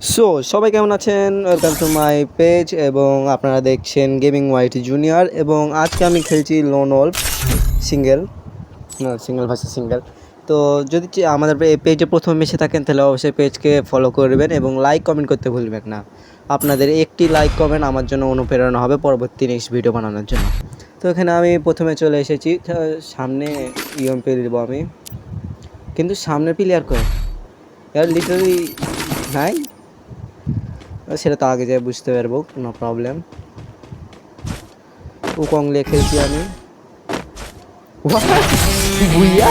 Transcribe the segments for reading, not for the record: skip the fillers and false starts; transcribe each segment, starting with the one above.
So সবাই কেমন আছেন? ওয়েলকাম টু মাই পেজ এবং আপনারা দেখছেন গেমিং ওয়াইট জুনিয়র এবং আজকে আমি খেলছি loan wolf single versus single. তো যদি আমাদের এই পেজে প্রথম এসে থাকেন তাহলে অবশ্যই পেজকে ফলো করবেন এবং লাইক কমেন্ট করতে ভুলবেন না। আপনাদের একটি লাইক কমেন্ট আমার জন্য অনুপ্রেরণা হবে পরবর্তী নেক্সট ভিডিও বানানোর জন্য। তো এখানে আমি প্রথমে চলে এসেছি, সামনে ইএমপি দেবো আমি, কিন্তু সামনে প্লেয়ার করে ইয়ার লিটারালি নাই, সেটা তো আগে যাই বুঝতে পারবো, কোনো প্রবলেম। উকং লিখেছি আমি, বুইয়া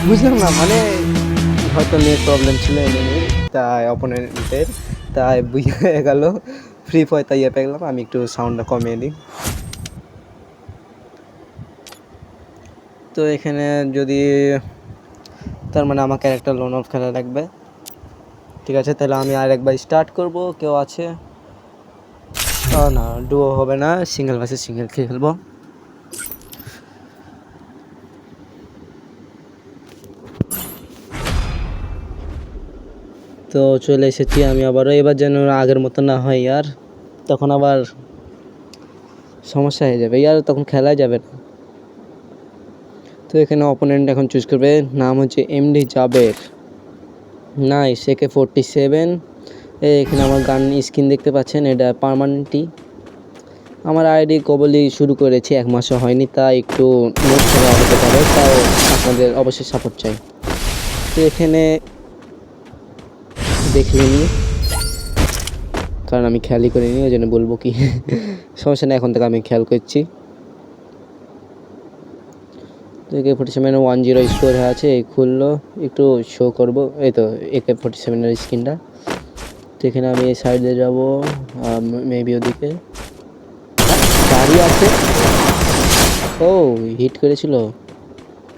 বুঝলাম না, মানে হয়তো নেট প্রবলেম ছিল এমনি, তাই অপোনেন্টের, তাই বুইয়া হয়ে গেল। ফ্রি ফায়ার তাই পেয়ে গেলাম। আমি একটু সাউন্ডটা কমিয়ে দিই। তো এখানে যদি তার মানে আমার ক্যারেক্টার লোন অফ খেলা লাগবে, ঠিক আছে, তাহলে আমি আর একবার স্টার্ট করব। কেউ আছে? না, ডুও হবে না, সিঙ্গেল ভার্সেস সিঙ্গেল খেলবো। তো চলে এসেছি আমি আবারও, এবার যেন আগের মতো না হয় আর, তখন আবার সমস্যা হয়ে যাবে ইয়ার, তখন খেলাই যাবে না। তো এখানে অপোনেন্ট এখন চুজ করবে, নাম হচ্ছে এমডি জাবের, নাইস AK-47। এখানে আমার গান স্কিন দেখতে পাচ্ছেন, এটা পার্মানেন্টই। আমার আইডি কবলি শুরু করেছি, 1 মাসও হয়নি, তাই একটু নোট খেলা হতে পারে, তাও আপনাদের অবশ্যই সাপোর্ট চাই। তো এখানে দেখলেনি, কারণ আমি খেয়ালই করিনি, ওই জন্য বলবো কি সমস্যা নেই, এখন থেকে আমি খেয়াল করছি। তো AK-47 10 স্কোর আছে, এই খুললো, একটু শো করবো, এই তো AK-47 স্ক্রিনটা। তো এখানে আমি এই সাইডে যাবো, মেবি ওদিকে গাড়ি আছে। ও হিট করেছিল,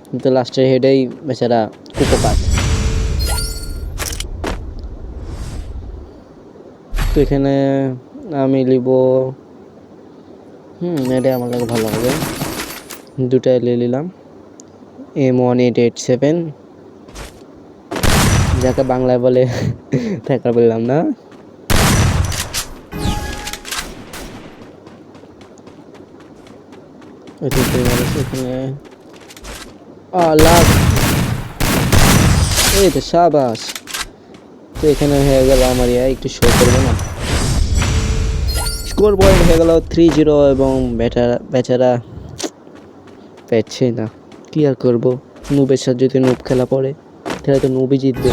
কিন্তু লাস্টের হেডেই বেচারা কুপোকাত। তো এখানে আমি নিব, এটাই আমার লাগে ভালো হবে, দুটাই নিয়ে নিলাম। M1887, যাকে বাংলায় বলে দেখা বললাম না। এখানে লাভ, এই তো শাবাশ। তো এখানে হয়ে গেল আমার একটু শো করবো না, স্কোর পয়েন্ট হয়ে গেল 3-0 এবং বেচারা পেচ্ছে না, কি আর করবো। নুবের সাথে যদি নুব খেলা পড়ে তাহলে তো নুবই জিতবে,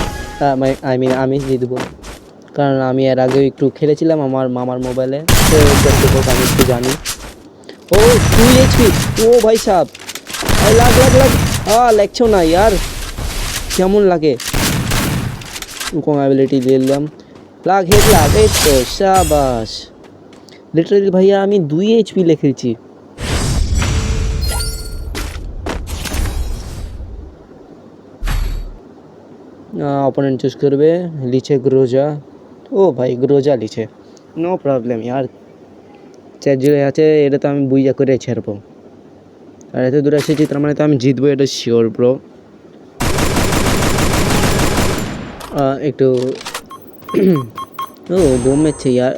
আমি জিতবো, কারণ আমি এর আগে একটু খেলেছিলাম আমার মামার মোবাইলে, তো আমি একটু জানি। ও 2 HP, ও ভাই সাহেব, লাগ লাগছেও না ইয়ার, কেমন লাগে। উকং অ্যাবিলিটি নিলাম, হেড লাগ, এই তো শাবাশ। লিটারালি ভাইয়া আমি 2 HP লিখেছি। অপোনেন্ট চুজ করবে, লিচে গ্রোজা। ও ভাই গ্রোজা লিচে, নো প্রবলেম ইয়ার, 4-0 আছে, এটা তো আমি বুইয়া করে ছাড়বো। আর এত দূরে এসেছি, তার মানে তো আমি জিতবো, এটা শিওর ব্রো। একটু ও বোম মেরছে ইয়ার,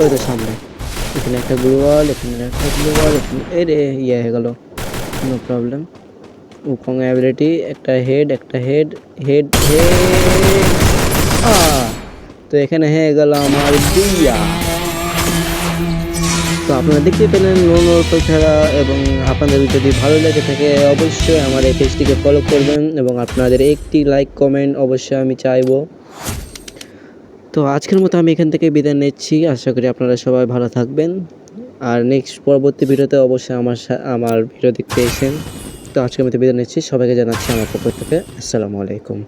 ওই তো সামনে, এখানে একটা গ্লোয়াল, এখানে একটা গ্লোয়াল, এখানে রে ইয়ে হয়ে গেল, নো প্রবলেম। উকং অ্যাবিলিটি, একটা হেড হেড। তো এখানে হয়ে গেল আমার বুইয়া। তো আপনারা দেখতে পেলেন লোন ওল্ফ খেলা, এবং আপনাদের যদি ভালো লেগে থাকে অবশ্যই আমার এই পেজটিকে ফলো করবেন এবং আপনাদের একটি লাইক কমেন্ট অবশ্যই আমি চাইবো। তো আজকের মতো আমি এখান থেকে বিদায় নিচ্ছি, আশা করি আপনারা সবাই ভালো থাকবেন, আর নেক্সট পরবর্তী ভিডিওতে অবশ্যই আমার ভিডিও দেখতে এসেন। তো আজকের মতো বিদায় নিচ্ছি, সবাইকে জানাচ্ছি আমার পক্ষ থেকে আসসালামু আলাইকুম।